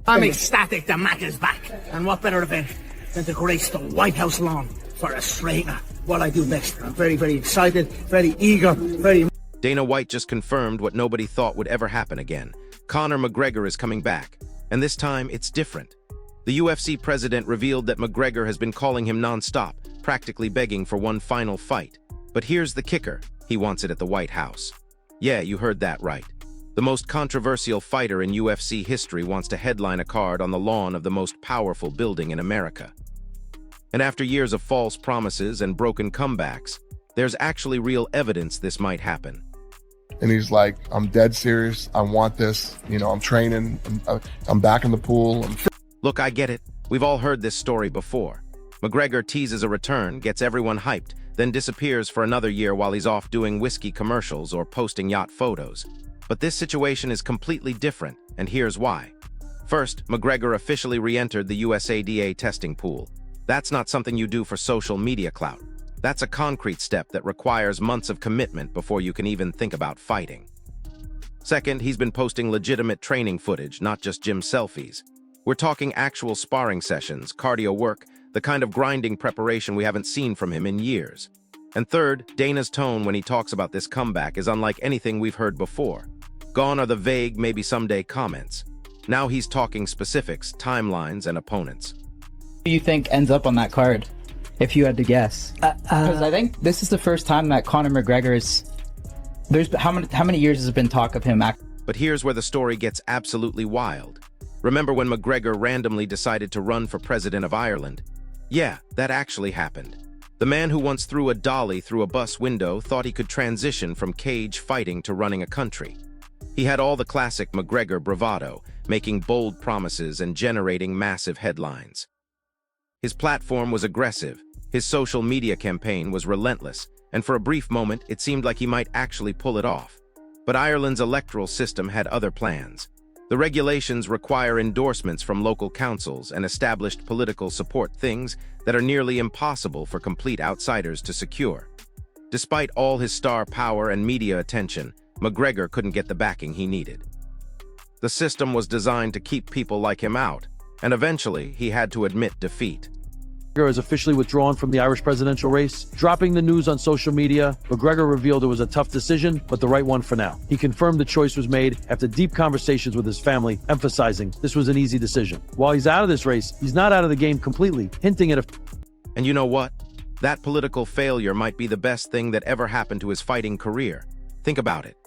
I'm ecstatic that Mac is back. And what better event than to grace the White House lawn for a straightener? What I do next. I'm very, very excited, very eager, very... Dana White just confirmed what nobody thought would ever happen again. Conor McGregor is coming back, and this time it's different. The UFC president revealed that McGregor has been calling him non-stop, practically begging for one final fight. But here's the kicker, he wants it at the White House. Yeah, you heard that right. The most controversial fighter in UFC history wants to headline a card on the lawn of the most powerful building in America. And after years of false promises and broken comebacks, there's actually real evidence this might happen. And he's like, I'm dead serious. I want this. You know, I'm training. I'm back in the pool. Look, I get it. We've all heard this story before. McGregor teases a return, gets everyone hyped, then disappears for another year while he's off doing whiskey commercials or posting yacht photos. But this situation is completely different, and here's why. First, McGregor officially re-entered the USADA testing pool. That's not something you do for social media clout. That's a concrete step that requires months of commitment before you can even think about fighting. Second, he's been posting legitimate training footage, not just gym selfies. We're talking actual sparring sessions, cardio work, the kind of grinding preparation we haven't seen from him in years. And third, Dana's tone when he talks about this comeback is unlike anything we've heard before. Gone are the vague, maybe someday comments. Now he's talking specifics, timelines, and opponents. Who do you think ends up on that card, if you had to guess? Because I think this is the first time that Conor McGregor is... How many years has it been talk of him But here's where the story gets absolutely wild. Remember when McGregor randomly decided to run for president of Ireland? Yeah, that actually happened. The man who once threw a dolly through a bus window thought he could transition from cage fighting to running a country. He had all the classic McGregor bravado, making bold promises and generating massive headlines. His platform was aggressive, his social media campaign was relentless, and for a brief moment it seemed like he might actually pull it off. But Ireland's electoral system had other plans. The regulations require endorsements from local councils and established political support, things that are nearly impossible for complete outsiders to secure. Despite all his star power and media attention, McGregor couldn't get the backing he needed. The system was designed to keep people like him out, and eventually he had to admit defeat. McGregor is officially withdrawn from the Irish presidential race. Dropping the news on social media, McGregor revealed it was a tough decision, but the right one for now. He confirmed the choice was made after deep conversations with his family, emphasizing this was an easy decision. While he's out of this race, he's not out of the game completely, hinting at a... And you know what? That political failure might be the best thing that ever happened to his fighting career. Think about it.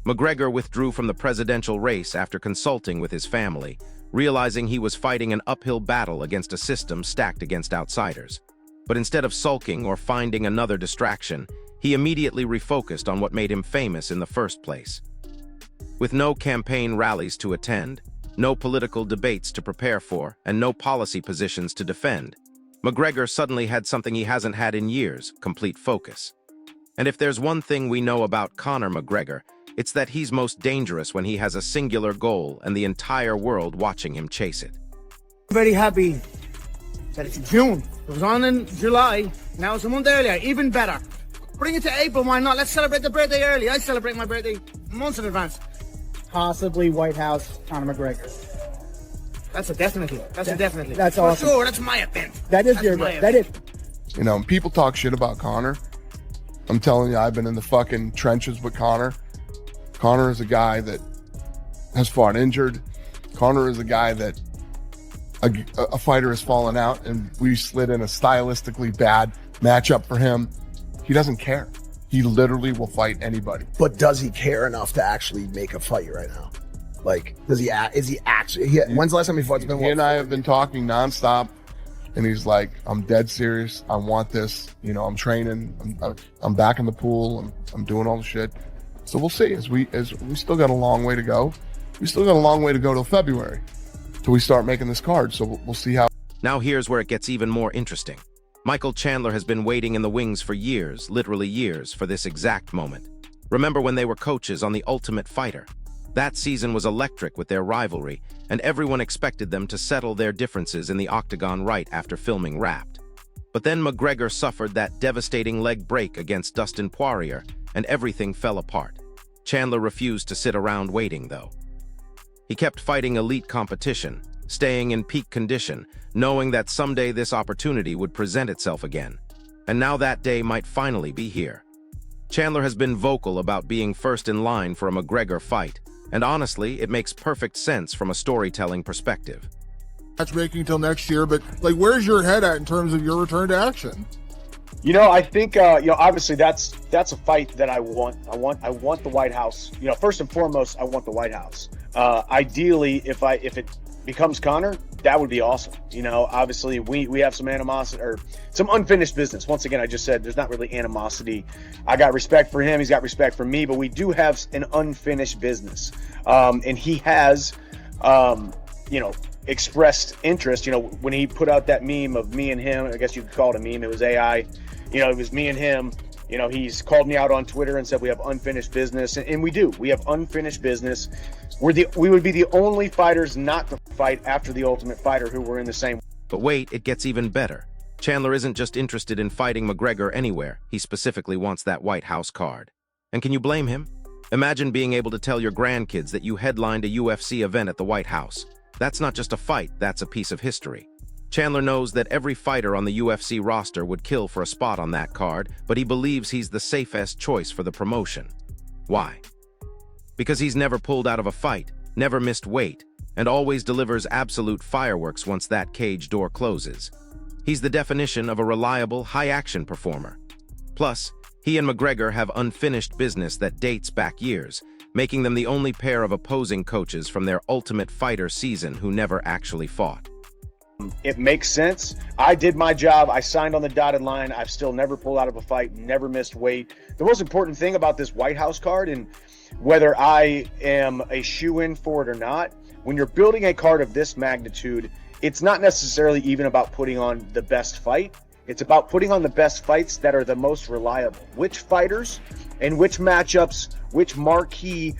McGregor withdrew from the presidential race after consulting with his family, realizing he was fighting an uphill battle against a system stacked against outsiders. But instead of sulking or finding another distraction, he immediately refocused on what made him famous in the first place. With no campaign rallies to attend, no political debates to prepare for, and no policy positions to defend, McGregor suddenly had something he hasn't had in years: complete focus. And if there's one thing we know about Conor McGregor, it's that he's most dangerous when he has a singular goal and the entire world watching him chase it. Very happy that it's June. It was on in July. Now it's a month earlier. Even better. Bring it to April. Why not? Let's celebrate the birthday early. I celebrate my birthday months in advance. Possibly White House, Conor McGregor. That's a definitely. That's a definitely. That's awesome. For sure. That's my event. That is your event. That is. You know, people talk shit about Conor. I'm telling you, I've been in the fucking trenches with Conor. Conor is a guy that has fought injured. Conor is a guy that a fighter has fallen out and we slid in a stylistically bad matchup for him. He doesn't care. He literally will fight anybody. But does he care enough to actually make a fight right now? Like, is he actually, when's the last time he fought? He and I have been talking nonstop, and he's like, I'm dead serious. I want this. You know, I'm training. I'm back in the pool. I'm doing all the shit. So we'll see. As we still got a long way to go. We still got a long way to go till February, till we start making this card. So we'll see how. Now here's where it gets even more interesting. Michael Chandler has been waiting in the wings for years, literally years, for this exact moment. Remember when they were coaches on The Ultimate Fighter? That season was electric with their rivalry, and everyone expected them to settle their differences in the octagon right after filming Wrapped. But then McGregor suffered that devastating leg break against Dustin Poirier, and everything fell apart. Chandler refused to sit around waiting, though. He kept fighting elite competition, staying in peak condition, knowing that someday this opportunity would present itself again. And now that day might finally be here. Chandler has been vocal about being first in line for a McGregor fight, and honestly, it makes perfect sense from a storytelling perspective. Matchmaking till next year, but like, where's your head at in terms of your return to action? You know, I think obviously that's a fight that I want. I want the White House. You know, first and foremost, I want the White House. Ideally, if it becomes Conor, that would be awesome. You know, obviously we have some animosity or some unfinished business. Once again, I just said there's not really animosity. I got respect for him. He's got respect for me, but we do have an unfinished business. And he has, expressed interest. You know, when he put out that meme of me and him, I guess you could call it a meme. It was AI. You know, it was me and him. You know, he's called me out on Twitter and said we have unfinished business, and we do. We have unfinished business. We would be the only fighters not to fight after the Ultimate Fighter who were in the same. But wait, it gets even better. Chandler isn't just interested in fighting McGregor anywhere. He specifically wants that White House card. And can you blame him? Imagine being able to tell your grandkids that you headlined a UFC event at the White House. That's not just a fight, that's a piece of history. Chandler knows that every fighter on the UFC roster would kill for a spot on that card, but he believes he's the safest choice for the promotion. Why? Because he's never pulled out of a fight, never missed weight, and always delivers absolute fireworks once that cage door closes. He's the definition of a reliable, high-action performer. Plus, he and McGregor have unfinished business that dates back years, making them the only pair of opposing coaches from their Ultimate Fighter season who never actually fought. It makes sense. I did my job. I signed on the dotted line. I've still never pulled out of a fight, never missed weight. The most important thing about this White House card, and whether I am a shoe-in for it or not, when you're building a card of this magnitude, it's not necessarily even about putting on the best fight. It's about putting on the best fights that are the most reliable. Which fighters and which matchups, which marquee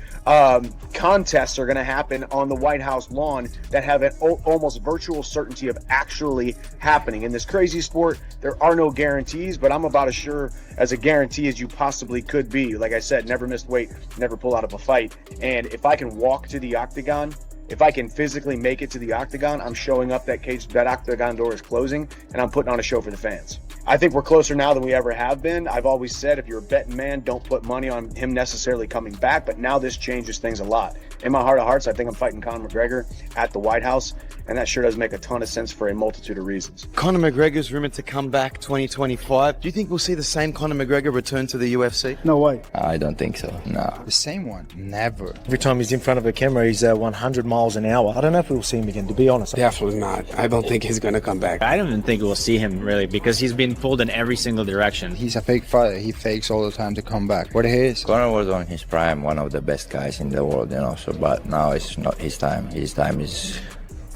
contests are going to happen on the White House lawn that have an almost virtual certainty of actually happening. In this crazy sport, there are no guarantees, but I'm about as sure as a guarantee as you possibly could be. Like I said, never missed weight, never pulled out of a fight. And if I can walk to the octagon, if I can physically make it to the octagon, I'm showing up that cage, that octagon door is closing, and I'm putting on a show for the fans. I think we're closer now than we ever have been. I've always said, if you're a betting man, don't put money on him necessarily coming back, but now this changes things a lot. In my heart of hearts, I think I'm fighting Conor McGregor at the White House, and that sure does make a ton of sense for a multitude of reasons. Conor McGregor's rumored to come back 2025. Do you think we'll see the same Conor McGregor return to the UFC? No way. I don't think so, no. The same one? Never. Every time he's in front of a camera, he's 100 miles an hour. I don't know if we'll see him again, to be honest. Definitely not. I don't think he's going to come back. I don't even think we'll see him, really, because he's been pulled in every single direction. He's a fake fighter. He fakes all the time to come back. What he is? Conor was on his prime, one of the best guys in the world, so, but now it's not his time. His time is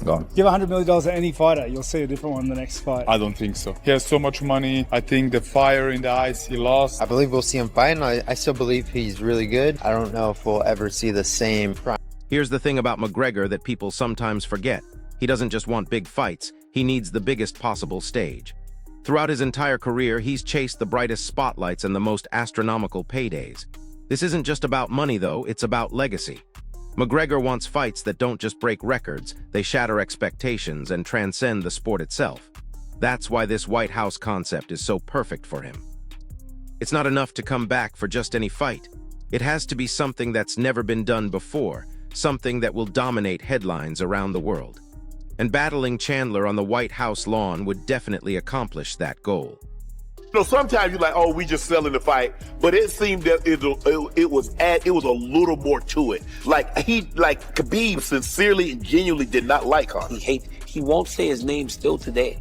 gone. Give $100 million to any fighter, you'll see a different one in the next fight. I don't think so. He has so much money. I think the fire in the eyes he lost. I believe we'll see him fight, and I still believe he's really good. I don't know if we'll ever see the same. Here's the thing about McGregor that people sometimes forget. He doesn't just want big fights, he needs the biggest possible stage. Throughout his entire career, he's chased the brightest spotlights and the most astronomical paydays. This isn't just about money, though, it's about legacy. McGregor wants fights that don't just break records, they shatter expectations and transcend the sport itself. That's why this White House concept is so perfect for him. It's not enough to come back for just any fight. It has to be something that's never been done before, something that will dominate headlines around the world. And battling Chandler on the White House lawn would definitely accomplish that goal. Sometimes you're like, oh, we just selling the fight, but it seemed that it was a little more to it. Like Khabib sincerely and genuinely did not like Conor. He won't say his name still today.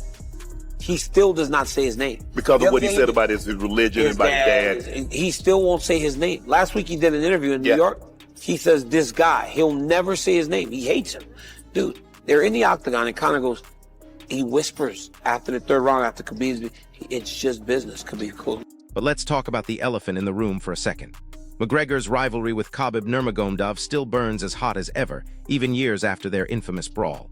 He still does not say his name. Because of what he said about his religion and about his dad. He still won't say his name. Last week he did an interview in New York. He says, this guy, he'll never say his name. He hates him. Dude, they're in the octagon and Conor goes, he whispers after the third round, after Khabib's, it's just business, Khabib, cool. But let's talk about the elephant in the room for a second. McGregor's rivalry with Khabib Nurmagomedov still burns as hot as ever, even years after their infamous brawl.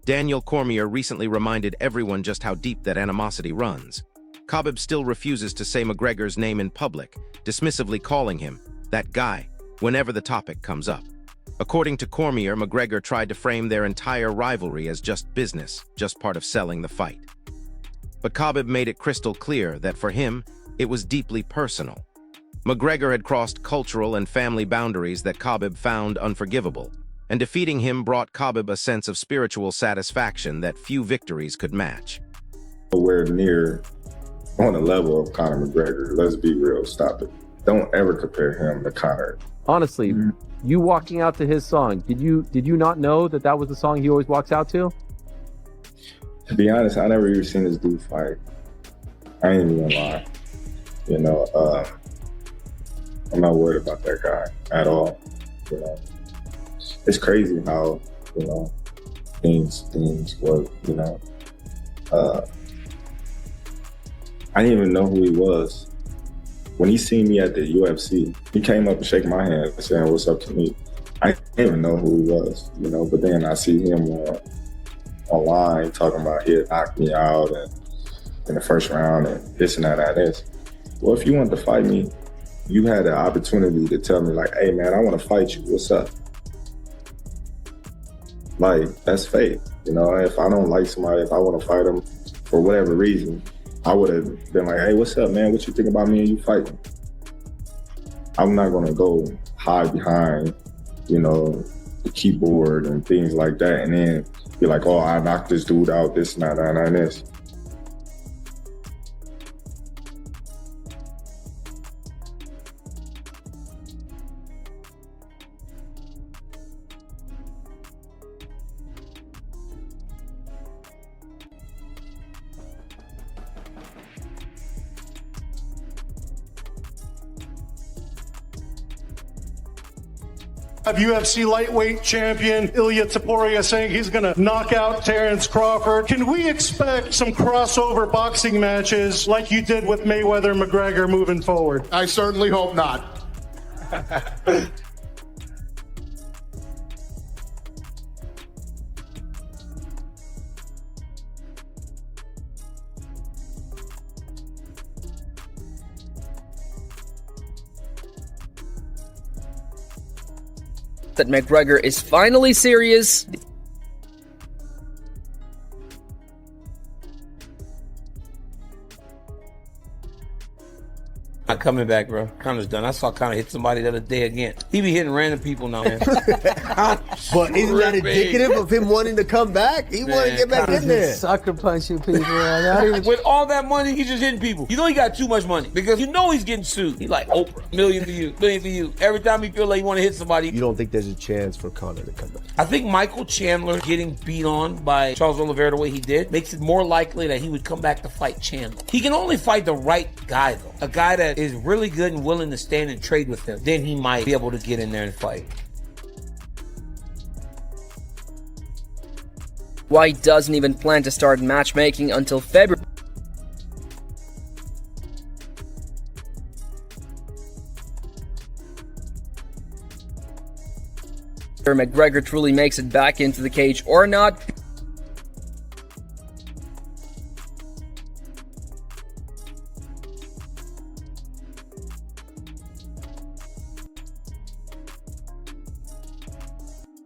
Daniel Cormier recently reminded everyone just how deep that animosity runs. Khabib still refuses to say McGregor's name in public, dismissively calling him that guy whenever the topic comes up. According to Cormier, McGregor tried to frame their entire rivalry as just business, just part of selling the fight. But Khabib made it crystal clear that for him, it was deeply personal. McGregor had crossed cultural and family boundaries that Khabib found unforgivable, and defeating him brought Khabib a sense of spiritual satisfaction that few victories could match. Nowhere near on the level of Conor McGregor. Let's be real, stop it. Don't ever compare him to Conor. Honestly, you walking out to his song, did you not know that that was the song he always walks out to? To be honest, I never even seen this dude fight. I ain't even gonna lie. You know, I'm not worried about that guy at all. You know, it's crazy how, you know, things work, you know. I didn't even know who he was. When he seen me at the UFC, he came up and shook my hand saying, "What's up to me?" I didn't even know who he was, you know, but then I see him online talking about he'd knock me out and in the first round and this and that and this. Well, if you want to fight me, you had the opportunity to tell me like, "Hey man, I want to fight you. What's up?" Like, that's fake. You know, if I don't like somebody, if I want to fight them for whatever reason, I would have been like, "Hey, what's up, man? What you think about me and you fighting?" I'm not gonna go hide behind, you know, the keyboard and things like that, and then be like, "Oh, I knocked this dude out, this and that and this." UFC lightweight champion Ilya Topuria saying he's going to knock out Terrence Crawford. Can we expect some crossover boxing matches like you did with Mayweather and McGregor moving forward? I certainly hope not. That McGregor is finally serious. Not coming back, bro. Conor's done. I saw Conor hit somebody the other day again. He be hitting random people now, man. But isn't that indicative of him wanting to come back? He wanted to get back in there. Sucker punching people. With all that money, he's just hitting people. You know he got too much money because you know he's getting sued. He like, Oprah, million for you, million for you. Every time he feel like he want to hit somebody. You don't think there's a chance for Conor to come back? I think Michael Chandler getting beat on by Charles Oliveira the way he did makes it more likely that he would come back to fight Chandler. He can only fight the right guy, though. A guy that is really good and willing to stand and trade with him. Then he might be able to get in there and fight. White doesn't even plan to start matchmaking until February. McGregor truly makes it back into the cage or not.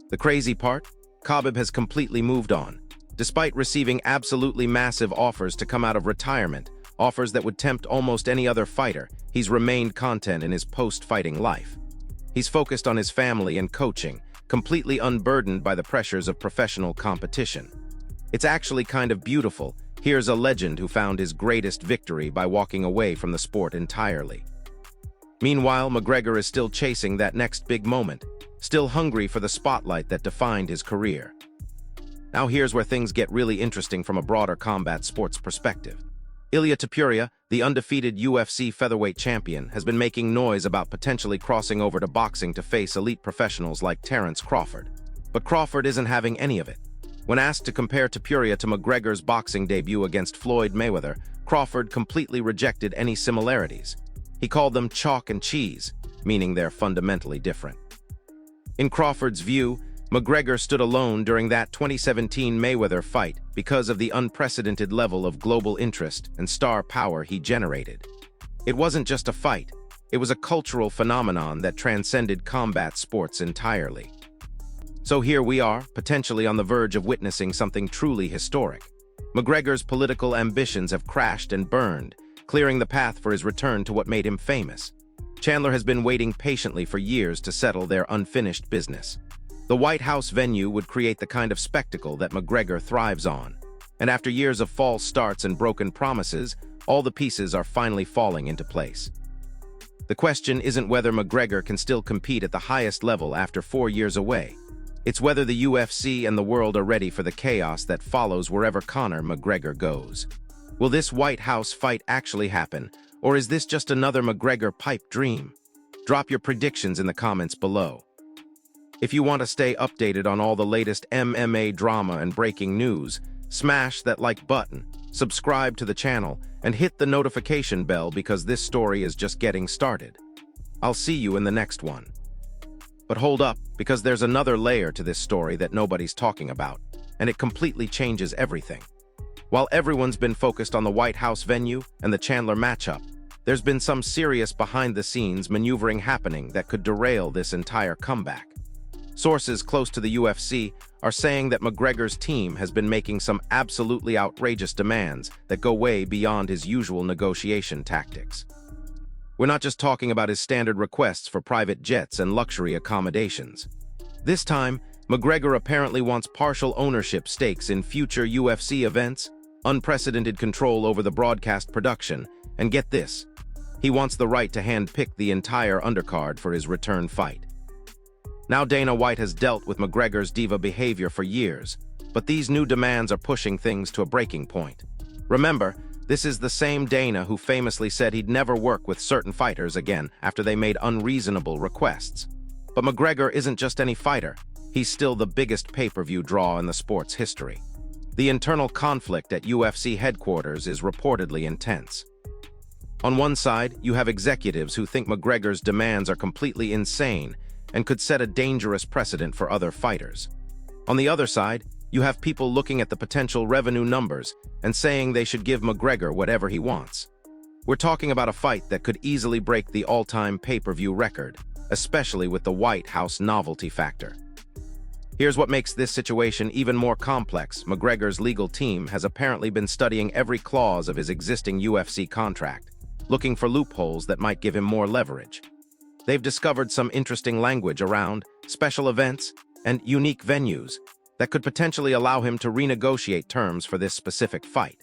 The crazy part? Khabib has completely moved on. Despite receiving absolutely massive offers to come out of retirement, offers that would tempt almost any other fighter, he's remained content in his post-fighting life. He's focused on his family and coaching, completely unburdened by the pressures of professional competition. It's actually kind of beautiful. Here's a legend who found his greatest victory by walking away from the sport entirely. Meanwhile, McGregor is still chasing that next big moment, still hungry for the spotlight that defined his career. Now here's where things get really interesting from a broader combat sports perspective. Ilya Topuria, the undefeated UFC featherweight champion, has been making noise about potentially crossing over to boxing to face elite professionals like Terrence Crawford. But Crawford isn't having any of it. When asked to compare Topuria to McGregor's boxing debut against Floyd Mayweather, Crawford completely rejected any similarities. He called them chalk and cheese, meaning they're fundamentally different. In Crawford's view, McGregor stood alone during that 2017 Mayweather fight because of the unprecedented level of global interest and star power he generated. It wasn't just a fight, it was a cultural phenomenon that transcended combat sports entirely. So here we are, potentially on the verge of witnessing something truly historic. McGregor's political ambitions have crashed and burned, clearing the path for his return to what made him famous. Chandler has been waiting patiently for years to settle their unfinished business. The White House venue would create the kind of spectacle that McGregor thrives on. And after years of false starts and broken promises, all the pieces are finally falling into place. The question isn't whether McGregor can still compete at the highest level after 4 years away. It's whether the UFC and the world are ready for the chaos that follows wherever Conor McGregor goes. Will this White House fight actually happen, or is this just another McGregor pipe dream? Drop your predictions in the comments below. If you want to stay updated on all the latest MMA drama and breaking news, smash that like button, subscribe to the channel, and hit the notification bell because this story is just getting started. I'll see you in the next one. But hold up, because there's another layer to this story that nobody's talking about, and it completely changes everything. While everyone's been focused on the White House venue and the Chandler matchup, there's been some serious behind-the-scenes maneuvering happening that could derail this entire comeback. Sources close to the UFC are saying that McGregor's team has been making some absolutely outrageous demands that go way beyond his usual negotiation tactics. We're not just talking about his standard requests for private jets and luxury accommodations. This time, McGregor apparently wants partial ownership stakes in future UFC events, unprecedented control over the broadcast production, and get this, he wants the right to hand-pick the entire undercard for his return fight. Now Dana White has dealt with McGregor's diva behavior for years, but these new demands are pushing things to a breaking point. Remember, this is the same Dana who famously said he'd never work with certain fighters again after they made unreasonable requests. But McGregor isn't just any fighter, he's still the biggest pay-per-view draw in the sport's history. The internal conflict at UFC headquarters is reportedly intense. On one side, you have executives who think McGregor's demands are completely insane and could set a dangerous precedent for other fighters. On the other side, you have people looking at the potential revenue numbers and saying they should give McGregor whatever he wants. We're talking about a fight that could easily break the all-time pay-per-view record, especially with the White House novelty factor. Here's what makes this situation even more complex. McGregor's legal team has apparently been studying every clause of his existing UFC contract, looking for loopholes that might give him more leverage. They've discovered some interesting language around special events and unique venues that could potentially allow him to renegotiate terms for this specific fight.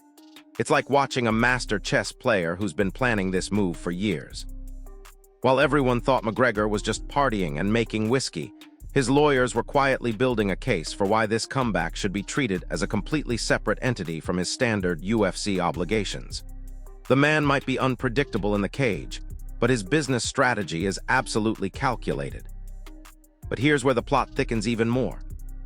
It's like watching a master chess player who's been planning this move for years. While everyone thought McGregor was just partying and making whiskey, his lawyers were quietly building a case for why this comeback should be treated as a completely separate entity from his standard UFC obligations. The man might be unpredictable in the cage, but his business strategy is absolutely calculated. But here's where the plot thickens even more.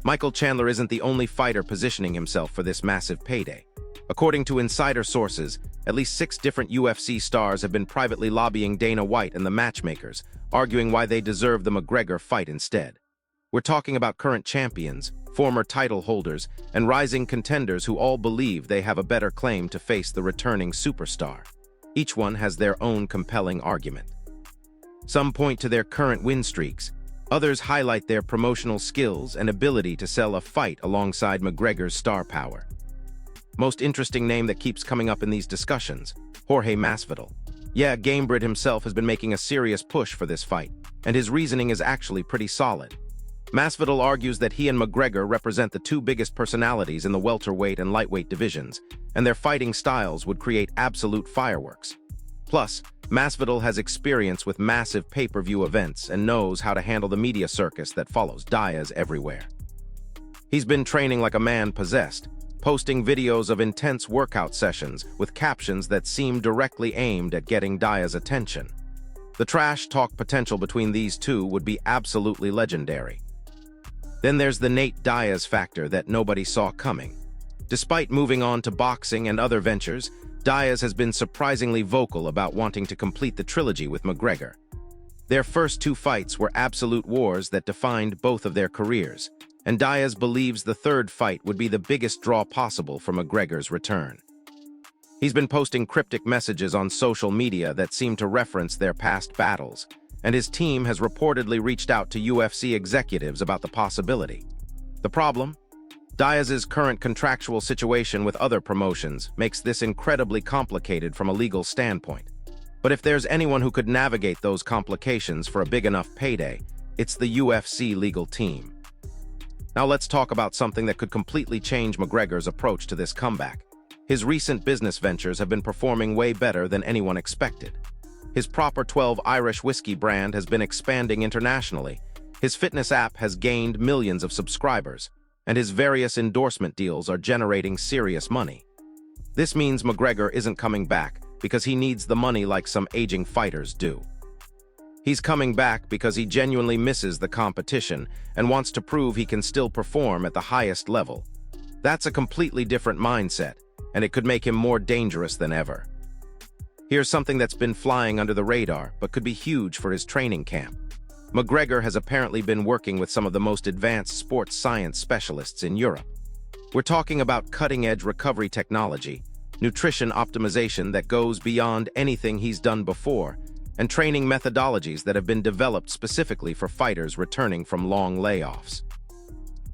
Michael Chandler isn't the only fighter positioning himself for this massive payday. According to insider sources, at least 6 different UFC stars have been privately lobbying Dana White and the matchmakers, arguing why they deserve the McGregor fight instead. We're talking about current champions, former title holders, and rising contenders who all believe they have a better claim to face the returning superstar. Each one has their own compelling argument. Some point to their current win streaks. Others highlight their promotional skills and ability to sell a fight alongside McGregor's star power. Most interesting name that keeps coming up in these discussions, Jorge Masvidal. Yeah, Gamebred himself has been making a serious push for this fight, and his reasoning is actually pretty solid. Masvidal argues that he and McGregor represent the 2 biggest personalities in the welterweight and lightweight divisions, and their fighting styles would create absolute fireworks. Plus, Masvidal has experience with massive pay-per-view events and knows how to handle the media circus that follows Diaz everywhere. He's been training like a man possessed, posting videos of intense workout sessions with captions that seem directly aimed at getting Diaz's attention. The trash talk potential between these two would be absolutely legendary. Then there's the Nate Diaz factor that nobody saw coming. Despite moving on to boxing and other ventures, Diaz has been surprisingly vocal about wanting to complete the trilogy with McGregor. Their first 2 fights were absolute wars that defined both of their careers, and Diaz believes the 3rd fight would be the biggest draw possible for McGregor's return. He's been posting cryptic messages on social media that seem to reference their past battles, and his team has reportedly reached out to UFC executives about the possibility. The problem? Diaz's current contractual situation with other promotions makes this incredibly complicated from a legal standpoint. But if there's anyone who could navigate those complications for a big enough payday, it's the UFC legal team. Now let's talk about something that could completely change McGregor's approach to this comeback. His recent business ventures have been performing way better than anyone expected. His Proper 12 Irish whiskey brand has been expanding internationally. His fitness app has gained millions of subscribers, and his various endorsement deals are generating serious money. This means McGregor isn't coming back because he needs the money like some aging fighters do. He's coming back because he genuinely misses the competition and wants to prove he can still perform at the highest level. That's a completely different mindset, and it could make him more dangerous than ever. Here's something that's been flying under the radar, but could be huge for his training camp. McGregor has apparently been working with some of the most advanced sports science specialists in Europe. We're talking about cutting-edge recovery technology, nutrition optimization that goes beyond anything he's done before, and training methodologies that have been developed specifically for fighters returning from long layoffs.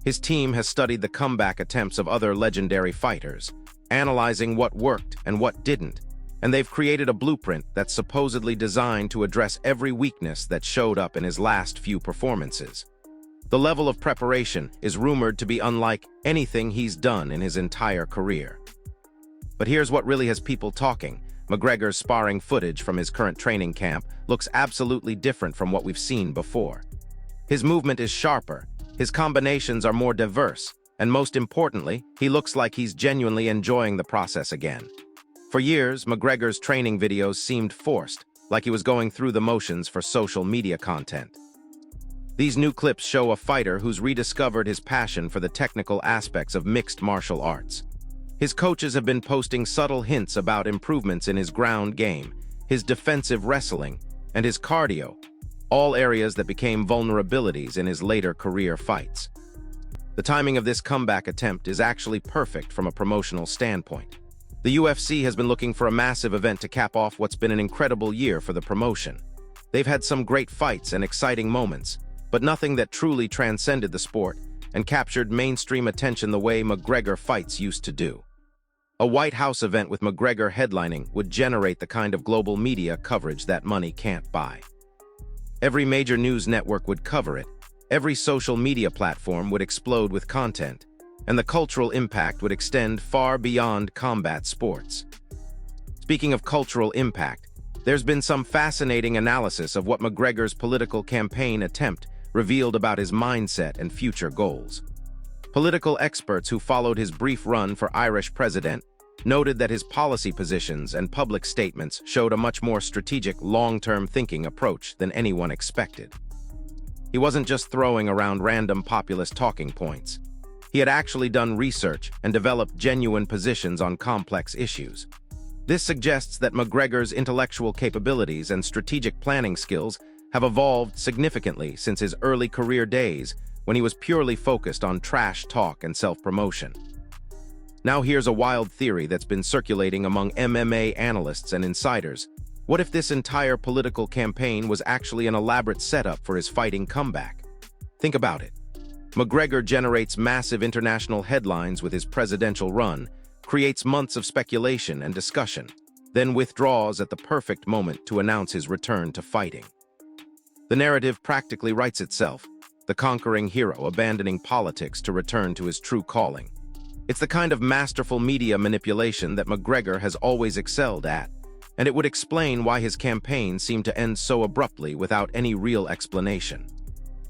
His team has studied the comeback attempts of other legendary fighters, analyzing what worked and what didn't, and they've created a blueprint that's supposedly designed to address every weakness that showed up in his last few performances. The level of preparation is rumored to be unlike anything he's done in his entire career. But here's what really has people talking. McGregor's sparring footage from his current training camp looks absolutely different from what we've seen before. His movement is sharper, his combinations are more diverse, and most importantly, he looks like he's genuinely enjoying the process again. For years, McGregor's training videos seemed forced, like he was going through the motions for social media content. These new clips show a fighter who's rediscovered his passion for the technical aspects of mixed martial arts. His coaches have been posting subtle hints about improvements in his ground game, his defensive wrestling, and his cardio, all areas that became vulnerabilities in his later career fights. The timing of this comeback attempt is actually perfect from a promotional standpoint. The UFC has been looking for a massive event to cap off what's been an incredible year for the promotion. They've had some great fights and exciting moments, but nothing that truly transcended the sport and captured mainstream attention the way McGregor fights used to do. A White House event with McGregor headlining would generate the kind of global media coverage that money can't buy. Every major news network would cover it, every social media platform would explode with content, and the cultural impact would extend far beyond combat sports. Speaking of cultural impact, there's been some fascinating analysis of what McGregor's political campaign attempt revealed about his mindset and future goals. Political experts who followed his brief run for Irish president noted that his policy positions and public statements showed a much more strategic, long-term thinking approach than anyone expected. He wasn't just throwing around random populist talking points. He had actually done research and developed genuine positions on complex issues. This suggests that McGregor's intellectual capabilities and strategic planning skills have evolved significantly since his early career days when he was purely focused on trash talk and self-promotion. Now here's a wild theory that's been circulating among MMA analysts and insiders. What if this entire political campaign was actually an elaborate setup for his fighting comeback? Think about it. McGregor generates massive international headlines with his presidential run, creates months of speculation and discussion, then withdraws at the perfect moment to announce his return to fighting. The narrative practically writes itself, the conquering hero abandoning politics to return to his true calling. It's the kind of masterful media manipulation that McGregor has always excelled at, and it would explain why his campaign seemed to end so abruptly without any real explanation.